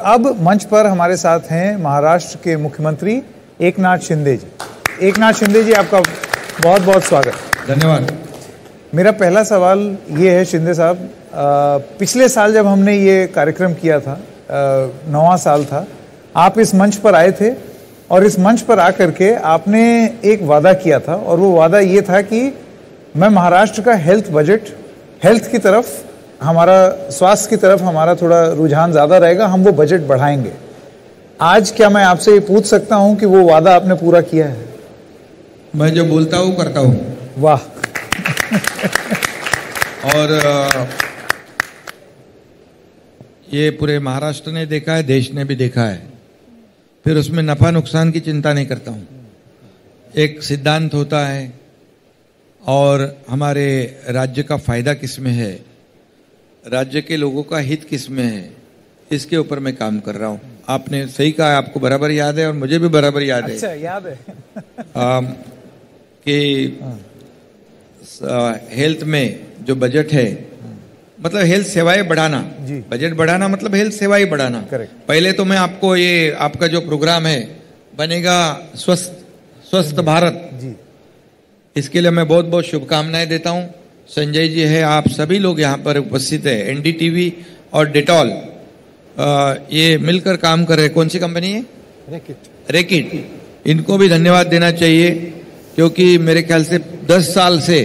अब मंच पर हमारे साथ हैं महाराष्ट्र के मुख्यमंत्री एकनाथ शिंदे जी। एकनाथ शिंदे जी, आपका बहुत बहुत स्वागत। धन्यवाद। मेरा पहला सवाल ये है शिंदे साहब, पिछले साल जब हमने ये कार्यक्रम किया था, 9वां साल था, आप इस मंच पर आए थे और इस मंच पर आकर के आपने एक वादा किया था और वो वादा ये था कि मैं महाराष्ट्र का हेल्थ बजट, हेल्थ की तरफ, हमारा स्वास्थ्य की तरफ हमारा थोड़ा रुझान ज़्यादा रहेगा, हम वो बजट बढ़ाएंगे। आज क्या मैं आपसे ये पूछ सकता हूँ कि वो वादा आपने पूरा किया है? मैं जो बोलता हूँ करता हूँ। वाह। और ये पूरे महाराष्ट्र ने देखा है, देश ने भी देखा है। फिर उसमें नफा नुकसान की चिंता नहीं करता हूँ। एक सिद्धांत होता है और हमारे राज्य का फायदा किसमें है, राज्य के लोगों का हित किसमें है, इसके ऊपर मैं काम कर रहा हूँ। आपने सही कहा, आपको बराबर याद है और मुझे भी बराबर याद है। अच्छा, याद है कि हेल्थ में जो बजट है, मतलब हेल्थ सेवाएं बढ़ाना, बजट बढ़ाना मतलब हेल्थ सेवाएं बढ़ाना। पहले तो मैं आपको ये आपका जो प्रोग्राम है बनेगा स्वस्थ भारत जी, इसके लिए मैं बहुत बहुत शुभकामनाएं देता हूं। संजय जी है, आप सभी लोग यहाँ पर उपस्थित है, एनडीटीवी और डेटॉल ये मिलकर काम कर रहे हैं। कौन सी कंपनी है? रेकिट। इनको भी धन्यवाद देना चाहिए क्योंकि मेरे ख्याल से 10 साल से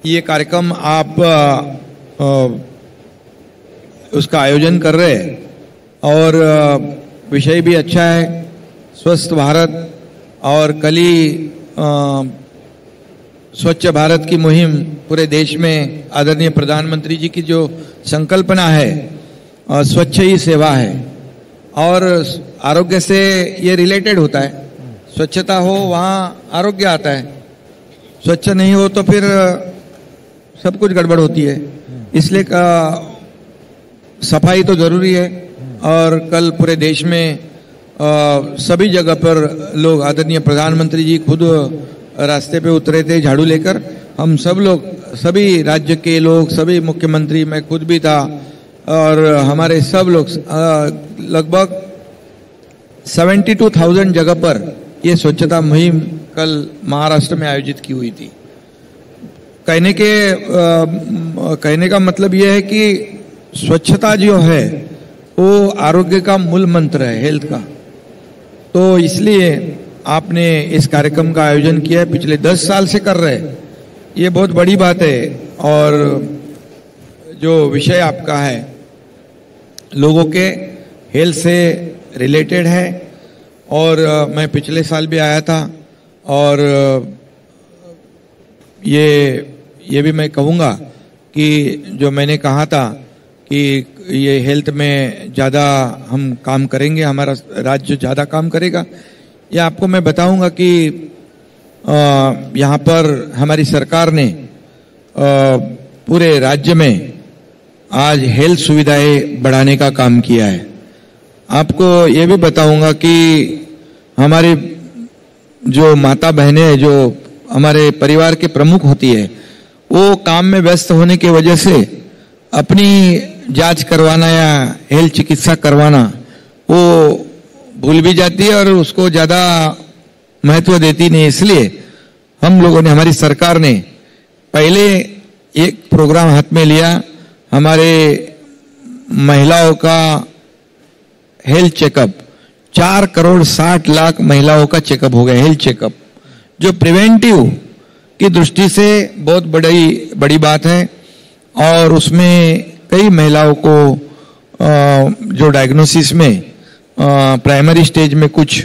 ये कार्यक्रम आप उसका आयोजन कर रहे हैं और विषय भी अच्छा है, स्वस्थ भारत। और कल ही स्वच्छ भारत की मुहिम पूरे देश में आदरणीय प्रधानमंत्री जी की जो संकल्पना है, स्वच्छ ही सेवा है और आरोग्य से ये रिलेटेड होता है। स्वच्छता हो वहाँ आरोग्य आता है, स्वच्छ नहीं हो तो फिर सब कुछ गड़बड़ होती है। इसलिए सफाई तो जरूरी है। और कल पूरे देश में सभी जगह पर लोग, आदरणीय प्रधानमंत्री जी खुद रास्ते पे उतरे थे झाड़ू लेकर। हम सब लोग, सभी राज्य के लोग, सभी मुख्यमंत्री, मैं खुद भी था और हमारे सब लोग लगभग 72,000 जगह पर ये स्वच्छता मुहिम कल महाराष्ट्र में आयोजित की हुई थी। कहने का मतलब यह है कि स्वच्छता जो है वो आरोग्य का मूल मंत्र है, हेल्थ का। तो इसलिए आपने इस कार्यक्रम का आयोजन किया है, पिछले 10 साल से कर रहे हैं, ये बहुत बड़ी बात है। और जो विषय आपका है लोगों के हेल्थ से रिलेटेड है। और मैं पिछले साल भी आया था और ये भी मैं कहूँगा कि जो मैंने कहा था कि ये हेल्थ में ज़्यादा हम काम करेंगे, हमारा राज्य ज़्यादा काम करेगा, ये आपको मैं बताऊंगा कि यहाँ पर हमारी सरकार ने पूरे राज्य में आज हेल्थ सुविधाएं बढ़ाने का काम किया है। आपको ये भी बताऊंगा कि हमारी जो माता बहनें हैं, जो हमारे परिवार के प्रमुख होती है, वो काम में व्यस्त होने की वजह से अपनी जांच करवाना या हेल्थ चिकित्सा करवाना वो भूल भी जाती है और उसको ज़्यादा महत्व देती नहीं। इसलिए हम लोगों ने, हमारी सरकार ने पहले एक प्रोग्राम हाथ में लिया, हमारे महिलाओं का हेल्थ चेकअप। 4,60,00,000 महिलाओं का चेकअप हो गया, हेल्थ चेकअप, जो प्रिवेंटिव की दृष्टि से बहुत बड़ी बात है। और उसमें कई महिलाओं को जो डायग्नोसिस में प्राइमरी स्टेज में कुछ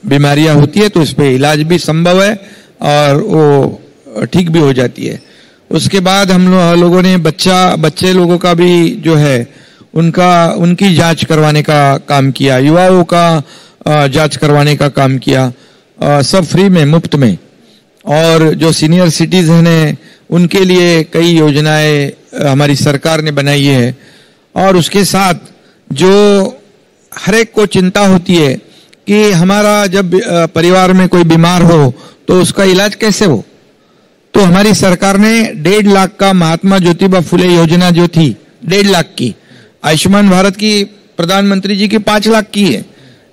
बीमारियां होती है तो इस पे इलाज भी संभव है और वो ठीक भी हो जाती है। उसके बाद हम लोगों ने बच्चे लोगों का भी जो है उनकी जांच करवाने का काम किया, युवाओं का जांच करवाने का काम किया, सब फ्री में, मुफ्त में। और जो सीनियर सिटीजन है उनके लिए कई योजनाएं हमारी सरकार ने बनाई है। और उसके साथ जो हर एक को चिंता होती है कि हमारा जब परिवार में कोई बीमार हो तो उसका इलाज कैसे हो, तो हमारी सरकार ने 1.5 लाख का महात्मा ज्योतिबा फुले योजना जो थी 1.5 लाख की, आयुष्मान भारत की प्रधानमंत्री जी की 5 लाख की है।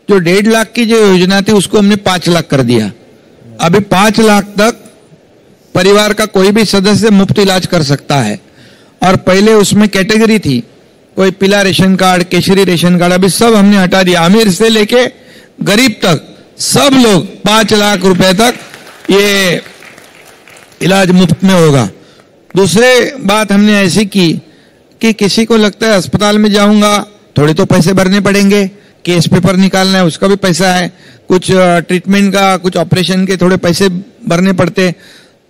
जो 1.5 लाख की जो योजना थी उसको हमने 5 लाख कर दिया। अभी 5 लाख तक परिवार का कोई भी सदस्य मुफ्त इलाज कर सकता है। और पहले उसमें कैटेगरी थी, कोई पीला ration card, Kesari ration card, अभी सब हमने हटा दिया। अमीर से लेके गरीब तक सब लोग 5 लाख रुपए तक ये इलाज मुफ्त में होगा। दूसरे बात हमने ऐसी की कि किसी को लगता है अस्पताल में जाऊंगा थोड़े तो पैसे भरने पड़ेंगे, केस पेपर निकालना है उसका भी पैसा है, कुछ ट्रीटमेंट का, कुछ ऑपरेशन के थोड़े पैसे भरने पड़ते।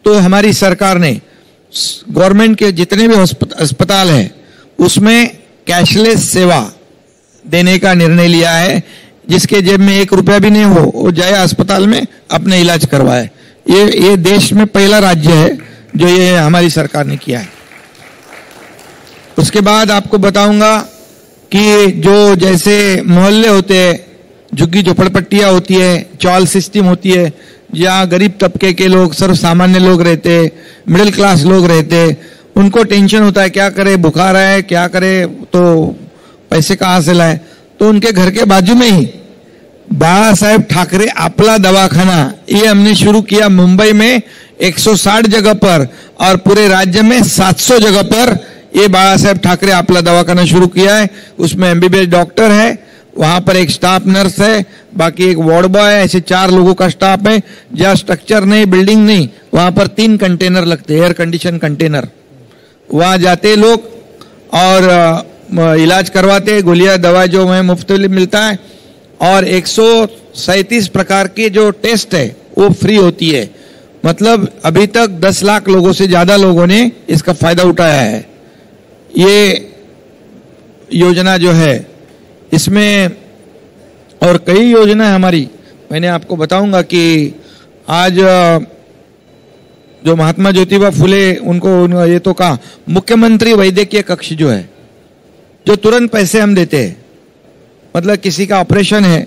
तो हमारी सरकार ने गवर्नमेंट के जितने भी अस्पताल हैं उसमें कैशलेस सेवा देने का निर्णय लिया है। जिसके जेब में 1 रुपया भी नहीं हो वो जाए अस्पताल में अपना इलाज करवाए। ये देश में पहला राज्य है जो ये हमारी सरकार ने किया है। उसके बाद आपको बताऊंगा कि जो जैसे मोहल्ले होते हैं, झुग्गी झोपड़पट्टियां होती है, चॉल सिस्टम होती है, जहाँ गरीब तबके के लोग, सर्व सामान्य लोग रहते, मिडिल क्लास लोग रहते, उनको टेंशन होता है क्या करे, बुखार है क्या करे, तो पैसे कहाँ से लाए। तो उनके घर के बाजू में ही बाला साहेब ठाकरे आपला दवाखाना ये हमने शुरू किया। मुंबई में 160 जगह पर और पूरे राज्य में 700 जगह पर ये बाला साहेब ठाकरे आपला दवाखाना शुरू किया है। उसमें एमबीबीएस डॉक्टर है, वहां पर एक स्टाफ नर्स है, बाकी एक वार्ड बॉय है, ऐसे 4 लोगों का स्टाफ है। जहाँ स्ट्रक्चर नहीं, बिल्डिंग नहीं, वहां पर 3 कंटेनर लगते, एयर कंडीशन कंटेनर। वहां जाते लोग और इलाज करवाते, गोलियां दवा जो है मुफ्त में मिलता है। और 137 प्रकार के जो टेस्ट है वो फ्री होती है। मतलब अभी तक 10 लाख लोगों से ज्यादा लोगों ने इसका फायदा उठाया है। ये योजना जो है इसमें और कई योजना है हमारी, मैंने आपको बताऊंगा कि आज जो महात्मा ज्योतिबा फुले उनको ये तो कहा, मुख्यमंत्री वैद्यकीय कक्ष जो है, जो तुरंत पैसे हम देते हैं। मतलब किसी का ऑपरेशन है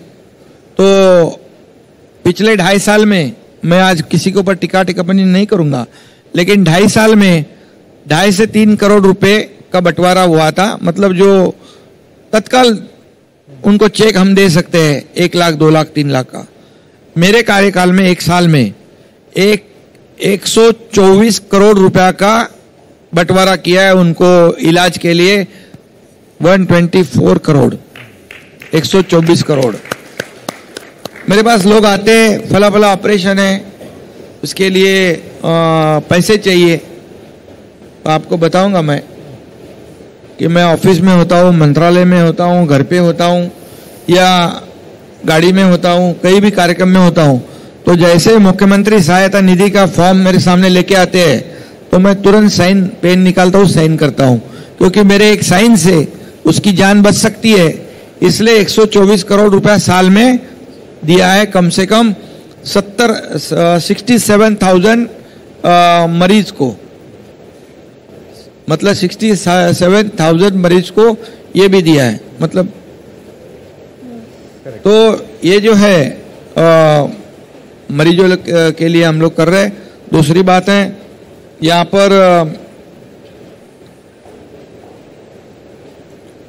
तो पिछले 2.5 साल में, मैं आज किसी के ऊपर टिक्का टिप्पणी नहीं करूंगा, लेकिन 2.5 साल में 2.5 से 3 करोड़ रुपए का बंटवारा हुआ था। मतलब जो तत्काल उनको चेक हम दे सकते हैं 1 लाख, 2 लाख, 3 लाख का। मेरे कार्यकाल में 1 साल में 124 करोड़ रुपया का बंटवारा किया है उनको इलाज के लिए। 124 करोड़, 124 करोड़। मेरे पास लोग आते हैं, फला फला ऑपरेशन है, उसके लिए पैसे चाहिए। तो आपको बताऊंगा मैं कि मैं ऑफिस में होता हूँ, मंत्रालय में होता हूँ, घर पे होता हूँ या गाड़ी में होता हूँ, कहीं भी कार्यक्रम में होता हूँ, तो जैसे मुख्यमंत्री सहायता निधि का फॉर्म मेरे सामने लेके आते हैं तो मैं तुरंत साइन, पेन निकालता हूँ, साइन करता हूँ, क्योंकि मेरे एक साइन से उसकी जान बच सकती है। इसलिए 124 करोड़ रुपया साल में दिया है कम से कम 67,000 मरीज को, मतलब 67,000 मरीज को ये भी दिया है। मतलब तो ये जो है मरीजों के लिए हम लोग कर रहे हैं। दूसरी बात है, यहाँ पर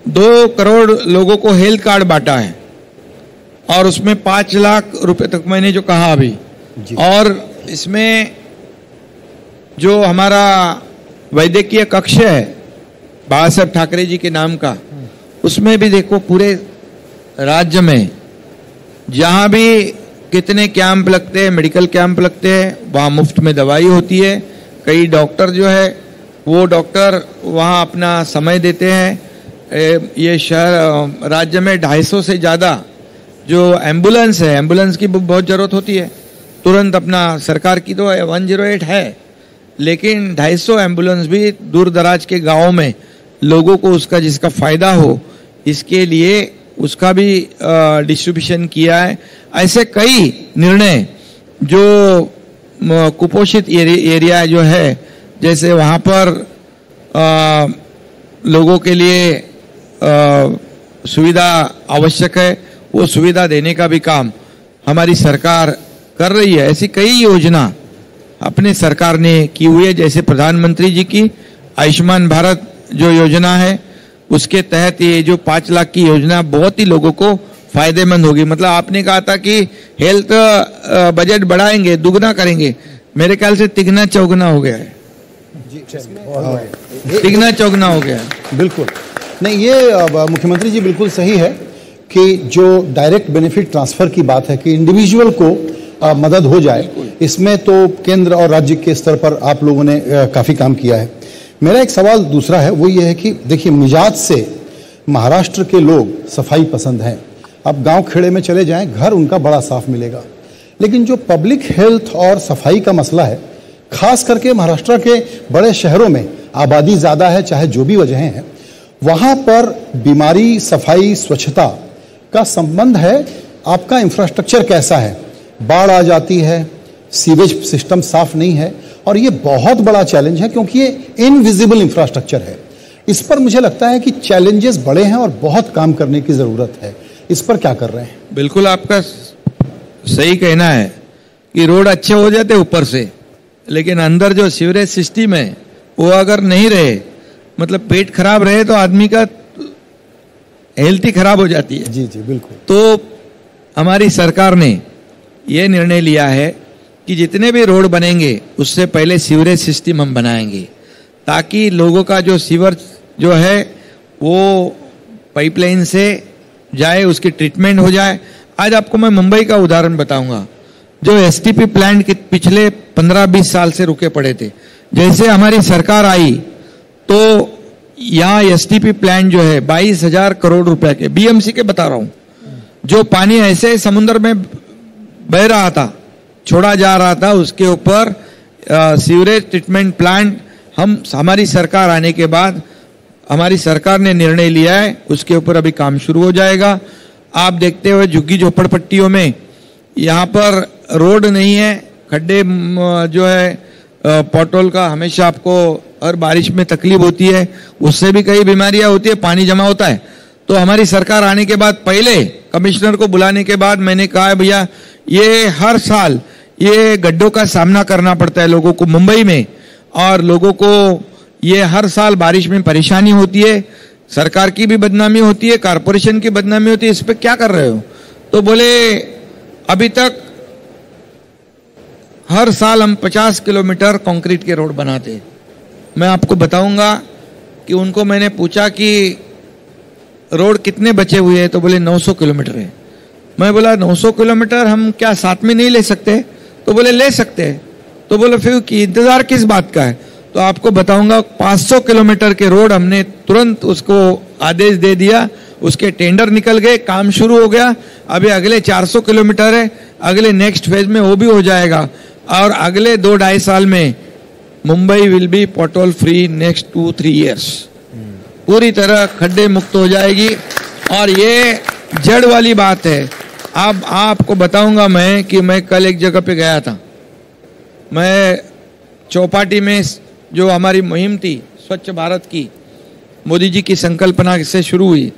2 करोड़ लोगों को हेल्थ कार्ड बांटा है और उसमें 5 लाख रुपए तक मैंने जो कहा अभी। और इसमें जो हमारा वैद्यकीय कक्ष है बाला साहेब ठाकरे जी के नाम का, उसमें भी देखो पूरे राज्य में जहां भी कितने कैंप लगते हैं, मेडिकल कैंप लगते हैं, वहां मुफ्त में दवाई होती है। कई डॉक्टर जो है वो डॉक्टर वहां अपना समय देते हैं। ये शहर राज्य में 250 से ज़्यादा जो एम्बुलेंस है, एम्बुलेंस की बहुत ज़रूरत होती है तुरंत। अपना सरकार की तो 108 है, लेकिन 250 एम्बुलेंस भी दूर दराज के गाँवों में लोगों को उसका जिसका फायदा हो, इसके लिए उसका भी डिस्ट्रीब्यूशन किया है। ऐसे कई निर्णय जो कुपोषित एरिया जो है, जैसे वहाँ पर लोगों के लिए सुविधा आवश्यक है, वो सुविधा देने का भी काम हमारी सरकार कर रही है। ऐसी कई योजना अपने सरकार ने की हुई है, जैसे प्रधानमंत्री जी की आयुष्मान भारत जो योजना है, उसके तहत ये जो 5 लाख की योजना बहुत ही लोगों को फायदेमंद होगी। मतलब आपने कहा था कि हेल्थ बजट बढ़ाएंगे, दुगना करेंगे, मेरे ख्याल से तिगना चौगुना हो गया है, तिगना चौगुना हो गया है। बिल्कुल नहीं, ये मुख्यमंत्री जी बिल्कुल सही है कि जो डायरेक्ट बेनिफिट ट्रांसफर की बात है कि इंडिविजुअल को मदद हो जाए, इसमें तो केंद्र और राज्य के स्तर पर आप लोगों ने काफी काम किया है। मेरा एक सवाल दूसरा है, वो ये है कि देखिए, मिजाज से महाराष्ट्र के लोग सफाई पसंद हैं। आप गांव खेड़े में चले जाएं, घर उनका बड़ा साफ मिलेगा, लेकिन जो पब्लिक हेल्थ और सफाई का मसला है, खास करके महाराष्ट्र के बड़े शहरों में आबादी ज्यादा है, चाहे जो भी वजहें हैं, वहां पर बीमारी, सफाई, स्वच्छता का संबंध है। आपका इंफ्रास्ट्रक्चर कैसा है, बाढ़ आ जाती है, सीवेज सिस्टम साफ नहीं है, और ये बहुत बड़ा चैलेंज है क्योंकि ये इनविजिबल इंफ्रास्ट्रक्चर है। इस पर मुझे लगता है कि चैलेंजेस बड़े हैं और बहुत काम करने की जरूरत है। इस पर क्या कर रहे हैं? बिल्कुल आपका सही कहना है कि रोड अच्छे हो जाते ऊपर से, लेकिन अंदर जो सीवरेज सिस्टम है वो अगर नहीं रहे, मतलब पेट खराब रहे, तो आदमी का हेल्थ ही खराब हो जाती है। जी जी बिल्कुल। तो हमारी सरकार ने ये निर्णय लिया है कि जितने भी रोड बनेंगे उससे पहले सीवरेज सिस्टम हम बनाएंगे, ताकि लोगों का जो सीवर जो है वो पाइपलाइन से जाए, उसकी ट्रीटमेंट हो जाए। आज आपको मैं मुंबई का उदाहरण बताऊंगा, जो एसटीपी प्लांट के पिछले 15-20 साल से रुके पड़े थे। जैसे हमारी सरकार आई तो यहाँ एसटीपी प्लांट जो है 22,000 करोड़ रुपए के, बीएमसी के बता रहा हूं, जो पानी ऐसे समुद्र में बह रहा था, छोड़ा जा रहा था, उसके ऊपर सीवरेज ट्रीटमेंट प्लांट हमारी सरकार आने के बाद हमारी सरकार ने निर्णय लिया है, उसके ऊपर अभी काम शुरू हो जाएगा। आप देखते हुए झुग्गी झोपड़पट्टियों में यहाँ पर रोड नहीं है, खड्डे जो है पॉटहोल का हमेशा आपको हर बारिश में तकलीफ होती है, उससे भी कई बीमारियां होती है, पानी जमा होता है। तो हमारी सरकार आने के बाद पहले कमिश्नर को बुलाने के बाद मैंने कहा है, भैया ये हर साल ये गड्ढों का सामना करना पड़ता है लोगों को मुंबई में, और लोगों को ये हर साल बारिश में परेशानी होती है, सरकार की भी बदनामी होती है, कारपोरेशन की बदनामी होती है, इस पे क्या कर रहे हो? तो बोले अभी तक हर साल हम 50 किलोमीटर कंक्रीट के रोड बनाते। मैं आपको बताऊंगा कि उनको मैंने पूछा कि रोड कितने बचे हुए हैं, तो बोले 900 किलोमीटर है। मैं बोला 900 किलोमीटर हम क्या साथ में नहीं ले सकते? तो बोले ले सकते हैं। तो बोले फिर कि इंतजार किस बात का है? तो आपको बताऊंगा 500 किलोमीटर के रोड हमने तुरंत उसको आदेश दे दिया, उसके टेंडर निकल गए, काम शुरू हो गया। अभी अगले 400 किलोमीटर है, अगले नेक्स्ट फेज में वो भी हो जाएगा, और अगले 2-2.5 साल में Mumbai will be pothole free next 2-3 years. पूरी तरह खड्डे मुक्त हो जाएगी, और ये जड़ वाली बात है। अब आपको बताऊंगा मैं कि मैं कल एक जगह पे गया था, मैं चौपाटी में जो हमारी मुहिम थी स्वच्छ भारत की, मोदी जी की संकल्पना से शुरू हुई,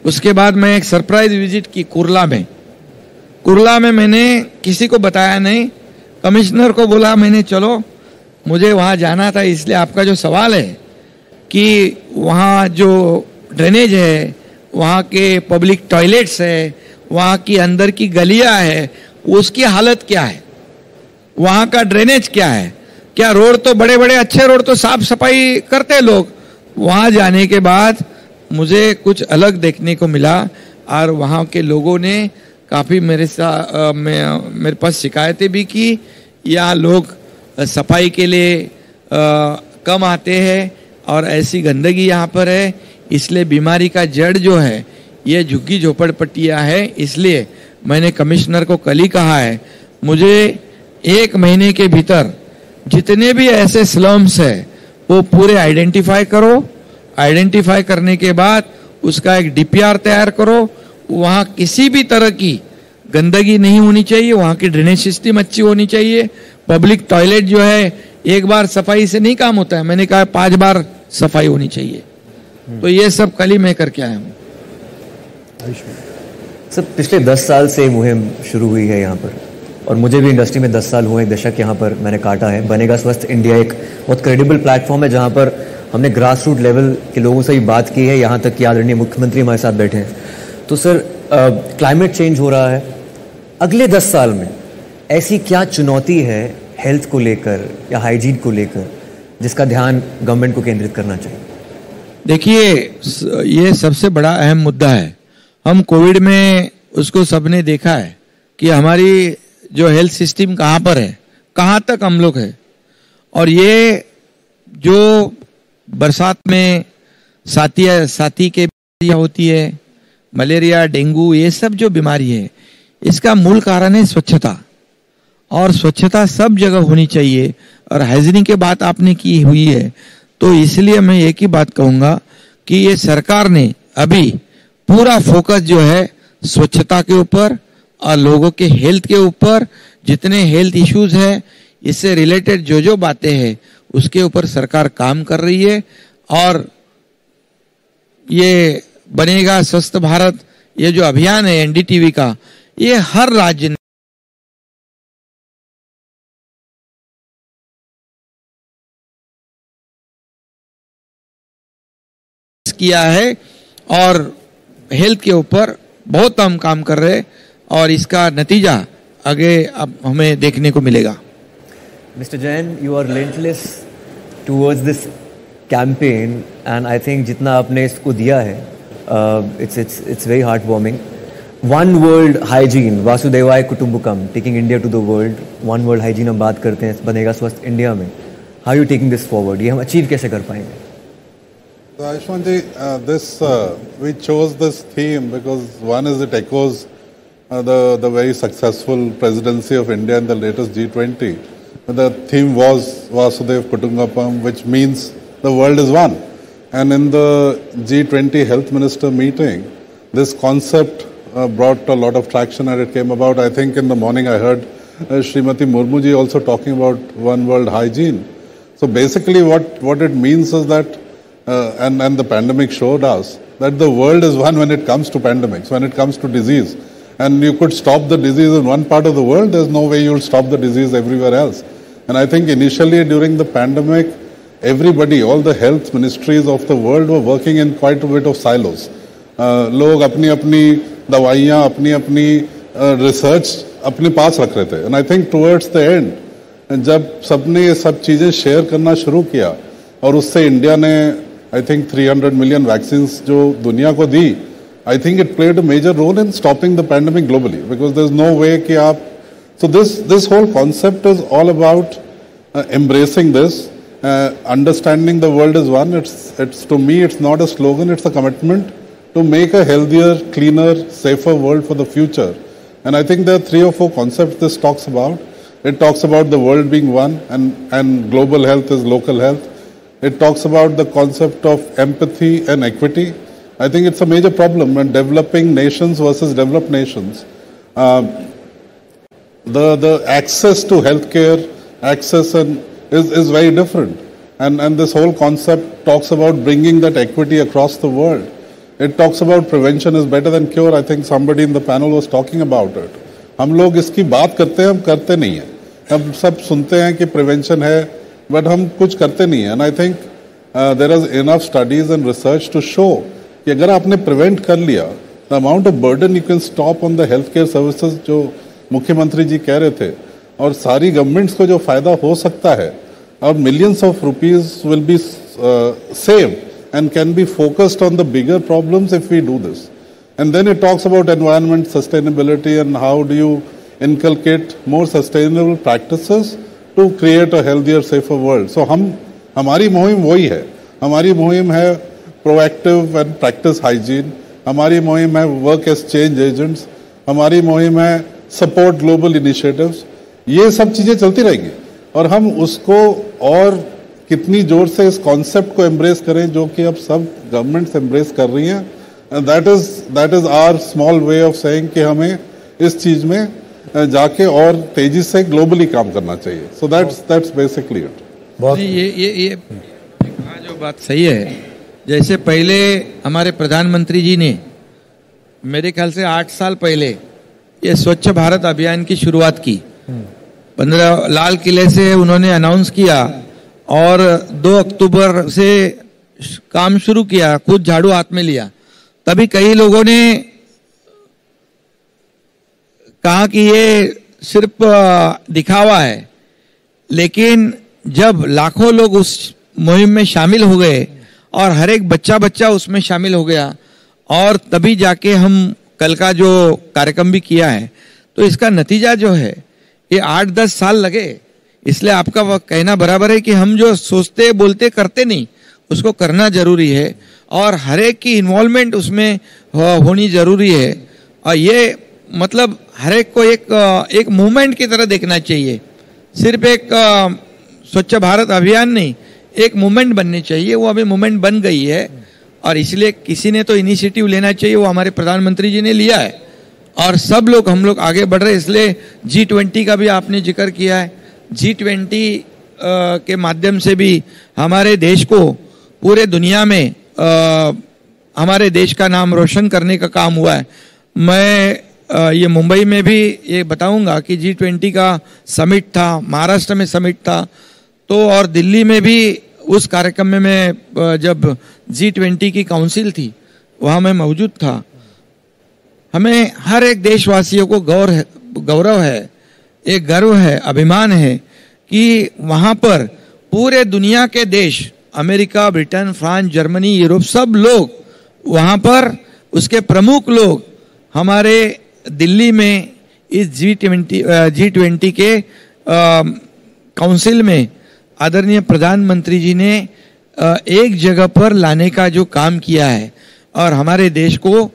उसके बाद मैं एक सरप्राइज विजिट की कुर्ला में। कुर्ला में मैंने किसी को बताया नहीं, कमिश्नर को बोला मैंने चलो मुझे वहाँ जाना था। इसलिए आपका जो सवाल है कि वहाँ जो ड्रेनेज है, वहाँ के पब्लिक टॉयलेट्स है, वहाँ की अंदर की गलियाँ है, उसकी हालत क्या है, वहाँ का ड्रेनेज क्या है, क्या रोड तो बड़े बड़े अच्छे रोड तो साफ सफाई करते लोग, वहाँ जाने के बाद मुझे कुछ अलग देखने को मिला। और वहाँ के लोगों ने काफ़ी मेरे पास शिकायतें भी की, यहाँ लोग सफाई के लिए कम आते हैं और ऐसी गंदगी यहाँ पर है, इसलिए बीमारी का जड़ जो है ये झुग्गी झोपड़पट्टियाँ है। इसलिए मैंने कमिश्नर को कल ही कहा है, मुझे 1 महीने के भीतर जितने भी ऐसे स्लम्स है वो पूरे आइडेंटिफाई करो, आइडेंटिफाई करने के बाद उसका एक डीपीआर तैयार करो। वहाँ किसी भी तरह की गंदगी नहीं होनी चाहिए, वहाँ की ड्रेनेज सिस्टम अच्छी होनी चाहिए। पब्लिक टॉयलेट जो है एक बार सफाई से नहीं काम होता है, मैंने कहा 5 बार सफाई होनी चाहिए। तो ये सब कल ही मैं करके आया हूँ। सर पिछले 10 साल से मुहिम शुरू हुई है यहाँ पर, और मुझे भी इंडस्ट्री में 10 साल हुए, एक दशक यहाँ पर मैंने काटा है। बनेगा स्वस्थ इंडिया एक बहुत क्रेडिबल प्लेटफॉर्म है जहाँ पर हमने ग्रास रूट लेवल के लोगों से भी बात की है, यहाँ तक कि आदरणीय मुख्यमंत्री हमारे साथ बैठे हैं। तो सर, क्लाइमेट चेंज हो रहा है, अगले 10 साल में ऐसी क्या चुनौती है हेल्थ को लेकर या हाइजीन को लेकर जिसका ध्यान गवर्नमेंट को केंद्रित करना चाहिए? देखिए, ये सबसे बड़ा अहम मुद्दा है। हम कोविड में उसको सबने देखा है कि हमारी जो हेल्थ सिस्टम कहाँ पर है, कहाँ तक हम लोग है। और ये जो बरसात में साथी के बीमारियाँ होती है, मलेरिया, डेंगू, ये सब जो बीमारी है, इसका मूल कारण है स्वच्छता। और स्वच्छता सब जगह होनी चाहिए। और हाइजीनिक की बात आपने की हुई है, तो इसलिए मैं एक ही बात कहूंगा कि ये सरकार ने अभी पूरा फोकस जो है स्वच्छता के ऊपर और लोगों के हेल्थ के ऊपर, जितने हेल्थ इश्यूज है इससे रिलेटेड जो बातें हैं उसके ऊपर सरकार काम कर रही है। और ये बनेगा स्वस्थ भारत, ये जो अभियान है एनडीटीवी का, ये हर राज्य ने किया है और हेल्थ के ऊपर बहुत हम काम कर रहे हैं और इसका नतीजा आगे अब हमें देखने को मिलेगा। Mr. Jain, you are relentless towards this campaign and I think जितना आपने इसको दिया है, it's very heartwarming. One world hygiene, वासुदेवाय कुटुंबकम, taking India to the world. One world hygiene हम बात करते हैं, बनेगा स्वस्थ इंडिया में. How are you taking this forward? ये हम अचीव कैसे कर पाएंगे? So Ayushman ji, we chose this theme because one is it echoes the very successful presidency of India in the latest G20. The theme was Vasudev Kutumbakam, which means the world is one. And in the G20 health minister meeting, this concept brought a lot of traction and it came about. I think in the morning I heard Srimati Murmu ji also talking about one world hygiene. So basically what it means is that and the pandemic showed us that the world is one when it comes to pandemics, when it comes to disease. And you could stop the disease in one part of the world, there's no way you'll stop the disease everywhere else. And I think initially during the pandemic, everybody, all the health ministries of the world were working in quite a bit of silos. लोग अपनी अपनी दवाइयाँ, अपनी अपनी research अपने पास रख रहे थे. And I think towards the end, जब सबने ये सब चीज़ें शेयर करना शुरू किया और उससे इंडिया ने I think 300 million vaccines जो दुनिया को दी, I think it played a major role in stopping the pandemic globally because there's no way कि आप. So this whole concept is all about embracing this, understanding the world is one. It's to me it's not a slogan, it's a commitment to make a healthier, cleaner, safer world for the future. And I think there are 3 or 4 concepts this talks about. It talks about the world being one and global health is local health. It talks about the concept of empathy and equity. I think it's a major problem when developing nations versus developed nations. The access to healthcare, access is very different. And this whole concept talks about bringing that equity across the world. It talks about prevention is better than cure. I think somebody in the panel was talking about it. हम लोग इसकी बात करते हैं, हम करते नहीं हैं. हम सब सुनते हैं कि prevention है, but हम कुछ करते नहीं हैं. And I think there is enough studies and research to show कि अगर आपने prevent कर लिया, the amount of burden you can stop on the healthcare services जो मुख्यमंत्री जी कह रहे थे, और सारी गवर्नमेंट्स को जो फायदा हो सकता है, और millions of rupees will be saved and can be focused on the bigger problems if we do this. And then it talks about environment sustainability and how do you inculcate more sustainable practices to create a healthier, safer world. So हमारी मुहिम वही है. हमारी मुहिम है proactive and practice hygiene. हमारी मुहिम है work as change agents. हमारी मुहिम है support global initiatives. ये सब चीजें चलती रहेंगी और हम उसको और कितनी जोर से इस कॉन्सेप्ट को एम्ब्रेस करें जो कि अब सब गवर्नमेंट्स एम्ब्रेस कर रही हैं. That is our small way of saying कि हमें इस चीज में जाके और तेजी से ग्लोबली काम करना चाहिए. So that's basically it. बहुत ये हाँ, जो बात सही है. जैसे पहले हमारे प्रधानमंत्री जी ने मेरे ख्याल से 8 साल पहले ये स्वच्छ भारत अभियान की शुरुआत की. 15 लाल किले से उन्होंने अनाउंस किया और 2 अक्टूबर से काम शुरू किया, खुद झाड़ू हाथ में लिया, तभी कई लोगों ने कहा कि ये सिर्फ दिखावा है। लेकिन जब लाखों लोग उस मुहिम में शामिल हो गए और हर एक बच्चा उसमें शामिल हो गया, और तभी जाके हम कल का जो कार्यक्रम भी किया है, तो इसका नतीजा जो है ये 8-10 साल लगे। इसलिए आपका कहना बराबर है कि हम जो सोचते बोलते करते नहीं, उसको करना जरूरी है और हर एक की इन्वॉल्वमेंट उसमें होनी जरूरी है। और ये मतलब हर एक को एक मूवमेंट की तरह देखना चाहिए, सिर्फ एक स्वच्छ भारत अभियान नहीं, एक मूवमेंट बननी चाहिए। वो अभी मूवमेंट बन गई है और इसलिए किसी ने तो इनिशिएटिव लेना चाहिए, वो हमारे प्रधानमंत्री जी ने लिया है और सब लोग हम लोग आगे बढ़ रहे हैं। इसलिए G20 का भी आपने जिक्र किया है। G20 के माध्यम से भी हमारे देश को पूरे दुनिया में हमारे देश का नाम रोशन करने का काम हुआ है। मैं ये मुंबई में भी ये बताऊंगा कि G20 का समिट था, महाराष्ट्र में समिट था, तो और दिल्ली में भी उस कार्यक्रम में मैं जब G20 की काउंसिल थी वहाँ मैं मौजूद था। हमें हर एक देशवासियों को गौरव है, एक गर्व है, अभिमान है कि वहाँ पर पूरे दुनिया के देश, America, Britain, France, Germany, Europe, सब लोग वहाँ पर, उसके प्रमुख लोग हमारे दिल्ली में इस G20 के काउंसिल में आदरणीय प्रधानमंत्री जी ने एक जगह पर लाने का जो काम किया है और हमारे देश को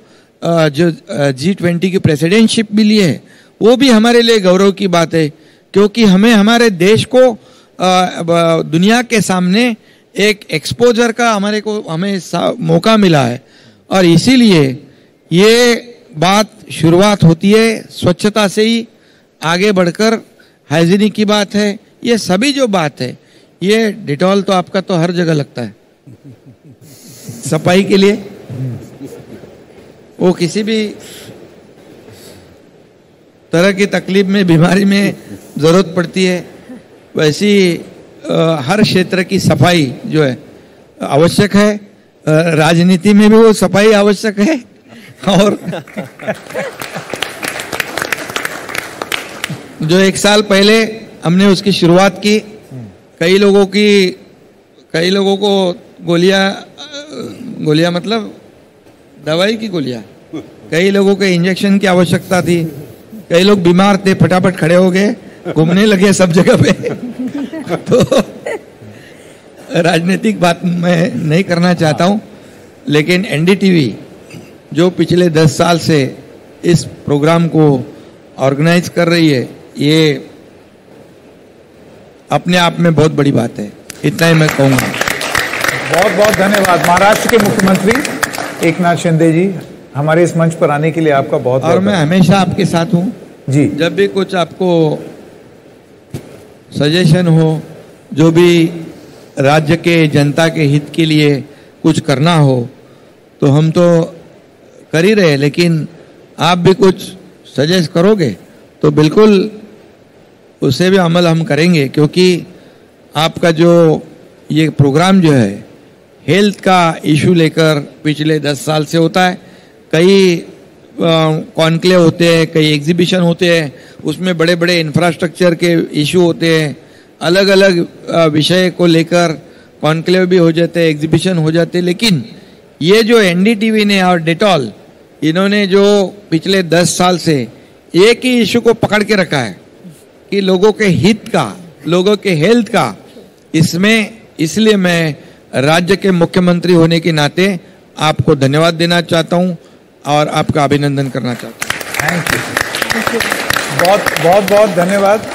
जो G20 की प्रेसिडेंटशिप मिली है, वो भी हमारे लिए गौरव की बात है, क्योंकि हमें हमारे देश को दुनिया के सामने एक एक्सपोजर का हमें मौका मिला है। और इसीलिए ये बात शुरुआत होती है स्वच्छता से ही, आगे बढ़कर हाइजीनिक की बात है। ये सभी जो बात है, ये डिटॉल तो आपका तो हर जगह लगता है सफाई के लिए, वो किसी भी तरह की तकलीफ में, बीमारी में जरूरत पड़ती है, वैसी हर क्षेत्र की सफाई जो है आवश्यक है। राजनीति में भी वो सफाई आवश्यक है। और जो 1 साल पहले हमने उसकी शुरुआत की, कई लोगों को गोलियां मतलब दवाई की गोलियां, कई लोगों के इंजेक्शन की आवश्यकता थी, कई लोग बीमार थे, फटाफट खड़े हो गए, घूमने लगे सब जगह पे। तो राजनीतिक बात मैं नहीं करना चाहता हूं, लेकिन NDTV जो पिछले 10 साल से इस प्रोग्राम को ऑर्गेनाइज कर रही है, ये अपने आप में बहुत बड़ी बात है। इतना ही मैं कहूँगा। बहुत बहुत धन्यवाद। महाराष्ट्र के मुख्यमंत्री एकनाथ शिंदे जी, हमारे इस मंच पर आने के लिए आपका बहुत और मैं हमेशा आपके साथ हूँ जी। जब भी कुछ आपको सजेशन हो, जो भी राज्य के जनता के हित के लिए कुछ करना हो, तो हम तो कर ही रहे, लेकिन आप भी कुछ सजेस्ट करोगे तो बिल्कुल उसे भी अमल हम करेंगे, क्योंकि आपका जो ये प्रोग्राम जो है हेल्थ का इशू लेकर पिछले 10 साल से होता है। कई कॉन्क्लेव होते हैं, कई एग्जीबिशन होते हैं, उसमें बड़े बड़े इंफ्रास्ट्रक्चर के इशू होते हैं, अलग अलग विषय को लेकर कॉन्क्लेव भी हो जाते हैं, एग्जीबिशन हो जाते हैं। लेकिन ये जो NDTV ने और डेटॉल, इन्होंने जो पिछले 10 साल से एक ही इशू को पकड़ के रखा है कि लोगों के हित का, लोगों के हेल्थ का, इसलिए मैं राज्य के मुख्यमंत्री होने के नाते आपको धन्यवाद देना चाहता हूं और आपका अभिनंदन करना चाहता हूं। थैंक यू, बहुत बहुत धन्यवाद।